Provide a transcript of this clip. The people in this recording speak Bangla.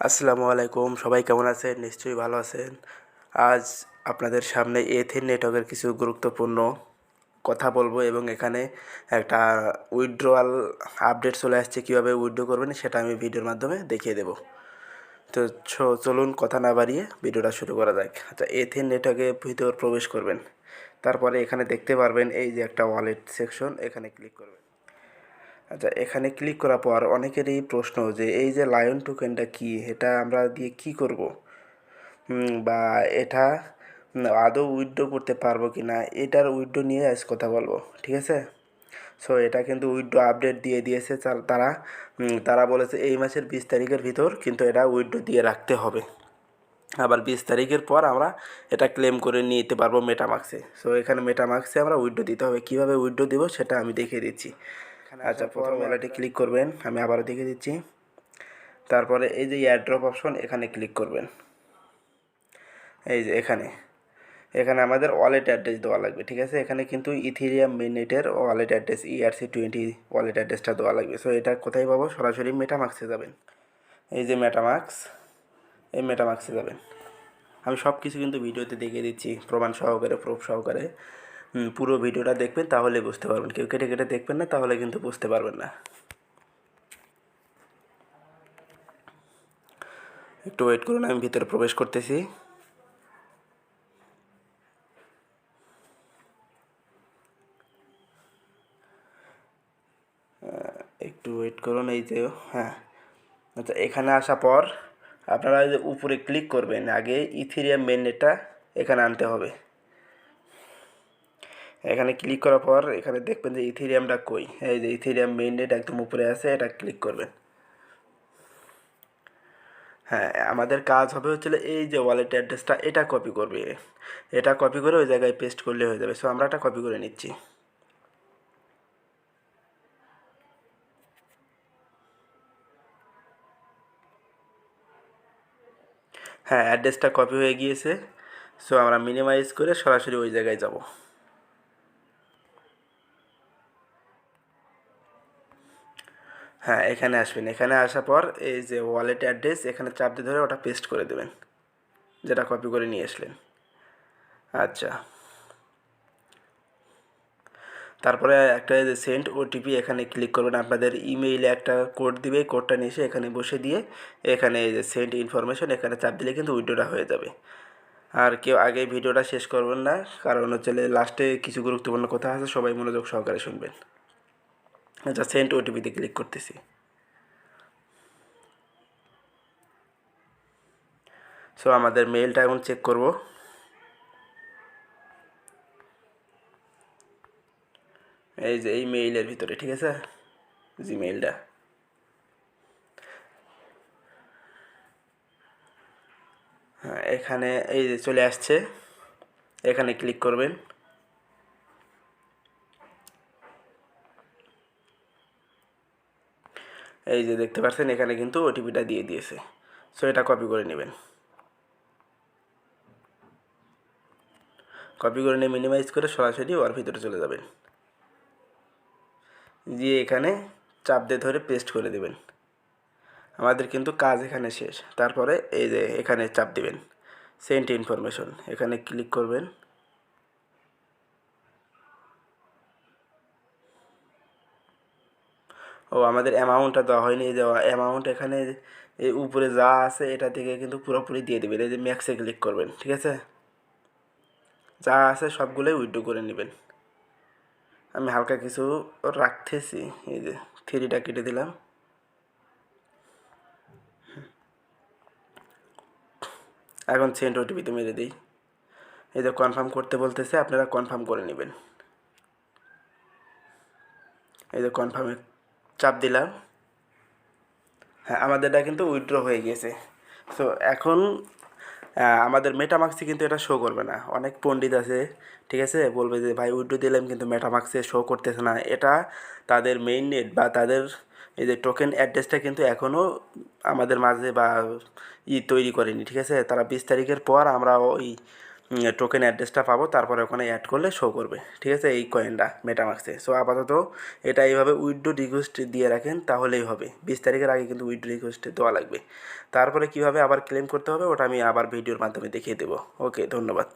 আসসালামু আলাইকুম, সবাই কেমন আছেন? নিশ্চয়ই ভালো আছেন। আজ আপনাদের সামনে এথেন নেটওয়ার্কের কিছু গুরুত্বপূর্ণ কথা বলবো এবং এখানে একটা উইথড্রয়াল আপডেট চলে আসছে, কীভাবে উইথড্র করবেন সেটা আমি ভিডিওর মাধ্যমে দেখিয়ে দেবো। তো চলুন কথা না বাড়িয়ে ভিডিওটা শুরু করা যাক। আচ্ছা, এথেন নেটওয়ার্কে ভিতর প্রবেশ করবেন। তারপরে এখানে দেখতে পারবেন এই যে একটা ওয়ালেট সেকশন, এখানে ক্লিক করবেন। আচ্ছা, এখানে ক্লিক করার পর অনেকেরই প্রশ্ন যে এই যে লায়ন টোকেনটা কি, এটা আমরা দিয়ে কি করব, বা এটা আদৌ উইথড্র করতে পারবো কি না, এটার উইথড্র নিয়ে আজ কথা বলবো, ঠিক আছে? সো এটা কিন্তু উইথড্র আপডেট দিয়ে দিয়েছে তারা। তারা বলেছে এই মাসের 20 তারিখের ভিতর কিন্তু এটা উইথড্র দিয়ে রাখতে হবে। আবার 20 তারিখের পর আমরা এটা ক্লেম করে নিতে পারবো মেটামাক্সে। সো এখানে মেটামাক্সে আমরা উইথড্র দিতে হবে। কীভাবে উইথড্র দিব সেটা আমি দেখিয়ে দিচ্ছি। আচ্ছা, প্রথম ওয়ালেটে ক্লিক করবেন, আমি আবারও দেখিয়ে দিচ্ছি। তারপরে এই যে এয়ারড্রপ অপশন, এখানে ক্লিক করবেন। এই যে এখানে এখানে আমাদের ওয়ালেট অ্যাড্রেস দেওয়া লাগবে, ঠিক আছে? এখানে কিন্তু ইথেরিয়াম মেইননেটের ওয়ালেট অ্যাড্রেস ERC20 ওয়ালেট অ্যাড্রেসটা দেওয়া লাগবে। সো এটা কোথায় পাবো? সরাসরি মেটামাক্সে যাবেন। এই যে মেটামাক্স, এই মেটামাক্সে যাবেন। আমি সব কিছু কিন্তু ভিডিওতে দেখিয়ে দিচ্ছি, প্রমাণ সহকারে, প্রুফ সহকারে। পুরো ভিডিওটা দেখবেন, তাহলে বুঝতে পারবেন। কেউ কেটে কেটে দেখবেন না, তাহলে কিন্তু বুঝতে পারবেন না। একটু ওয়েট করুন, আমি ভিতরে প্রবেশ করতেছি। একটু ওয়েট করুন। এই যে, হ্যাঁ, আচ্ছা, এখানে আসার পর আপনারা যে উপরে ক্লিক করবেন, আগে ইথেরিয়াম মেইননেটটা এখানে আনতে হবে। এখানে ক্লিক করার পর এখানে দেখবেন যে ইথেরিয়ামটা কই। এই যে ইথেরিয়াম মেইননেট একদম উপরে আছে, এটা ক্লিক করবেন। হ্যাঁ, আমাদের কাজ হবে হচ্ছিল এই যে ওয়ালেট অ্যাড্রেসটা, এটা কপি করবে। এটা কপি করে ওই জায়গায় পেস্ট করলে হয়ে যাবে। সো আমরা এটা কপি করে নিচ্ছি। হ্যাঁ, অ্যাড্রেসটা কপি হয়ে গিয়েছে। সো আমরা মিনিমাইজ করে সরাসরি ওই জায়গায় যাব। হ্যাঁ, এখানে আসবেন। এখানে আসার পর এই যে ওয়ালেট অ্যাড্রেস, এখানে চাপ দিয়ে ধরে ওটা পেস্ট করে দেবেন, যেটা কপি করে নিয়ে আসলেন। আচ্ছা, তারপরে একটা যে সেন্ড ওটিপি, এখানে ক্লিক করবেন। আপনাদের ইমেইলে একটা কোড দিবে, কোডটা নিয়ে এসে এখানে বসে দিয়ে এখানে এই যে সেন্ড ইনফরমেশন, এখানে চাপ দিলে কিন্তু উইড্রোটা হয়ে যাবে। আর কেউ আগে ভিডিওটা শেষ করবেন না, কারণ হচ্ছে লাস্টে কিছু গুরুত্বপূর্ণ কথা আছে, সবাই মনোযোগ সহকারে শুনবেন। আচ্ছা, সেন্ড ওটিপিতে ক্লিক করতেছি। সো আমাদের মেইলটা এখন চেক করব। এই যে এই মেইলের ভিতরে, ঠিক আছে, জিমেইলটা। হ্যাঁ, এখানে এই যে চলে আসছে, এখানে ক্লিক করবেন। এই যে দেখতে পাচ্ছেন, এখানে কিন্তু ওটিপিটা দিয়ে দিয়েছে। সো এটা কপি করে নেবেন। কপি করে নিয়ে মিনিমাইজ করে সরাসরি ওর ভিতরে চলে যাবেন, দিয়ে এখানে চাপ দিয়ে ধরে পেস্ট করে দেবেন। আমাদের কিন্তু কাজ এখানে শেষ। তারপরে এই যে এখানে চাপ দিবেন সেন্ড ইনফরমেশন, এখানে ক্লিক করবেন। ও, আমাদের অ্যামাউন্টটা দেওয়া হয়নি। এই দেওয়া অ্যামাউন্ট এখানে এই উপরে যা আছে এটা থেকে কিন্তু পুরোপুরি দিয়ে দেবেন। এই যে ম্যাক্সে ক্লিক করবেন, ঠিক আছে? যা আছে সবগুলোই উইথড্র করে নেবেন। আমি হালকা কিছু রাখতেছি, এই যে থ্রিটা কেটে দিলাম। এখন সেন্ড ওটিপিতে মেরে দিই। এই যে কনফার্ম করতে বলতেছে, আপনারা কনফার্ম করে নেবেন। এই যে কনফার্মে চাপ দিলাম। হ্যাঁ, আমাদেরটা কিন্তু উইথড্র হয়ে গেছে। সো এখন আমাদের মেটামাক্সে কিন্তু এটা শো করবে না। অনেক পণ্ডিত আছে, ঠিক আছে, বলবে যে ভাই উইথড্র দিলাম কিন্তু মেটামাক্সে শো করতেছে না। এটা তাদের মেইন নেট বা তাদের এই যে টোকেন অ্যাড্রেসটা কিন্তু এখনও আমাদের মাঝে বা তৈরি করেনি, ঠিক আছে? তারা 20 তারিখের পর আমরা ওই টোকেন অ্যাড্রেসটা পাবো, তারপরে ওখানে অ্যাড করলে শো করবে, ঠিক আছে, এই কয়েনটা মেটামাক্সে। সো আপাতত এটা এইভাবে উইথড্র রিকোয়েস্ট দিয়ে রাখেন, তাহলেই হবে। 20 তারিখের আগে কিন্তু উইথড্র রিকোয়েস্ট দেওয়া লাগবে। তারপরে কীভাবে আবার ক্লেম করতে হবে ওটা আমি আবার ভিডিওর মাধ্যমে দেখিয়ে দেবো। ওকে, ধন্যবাদ।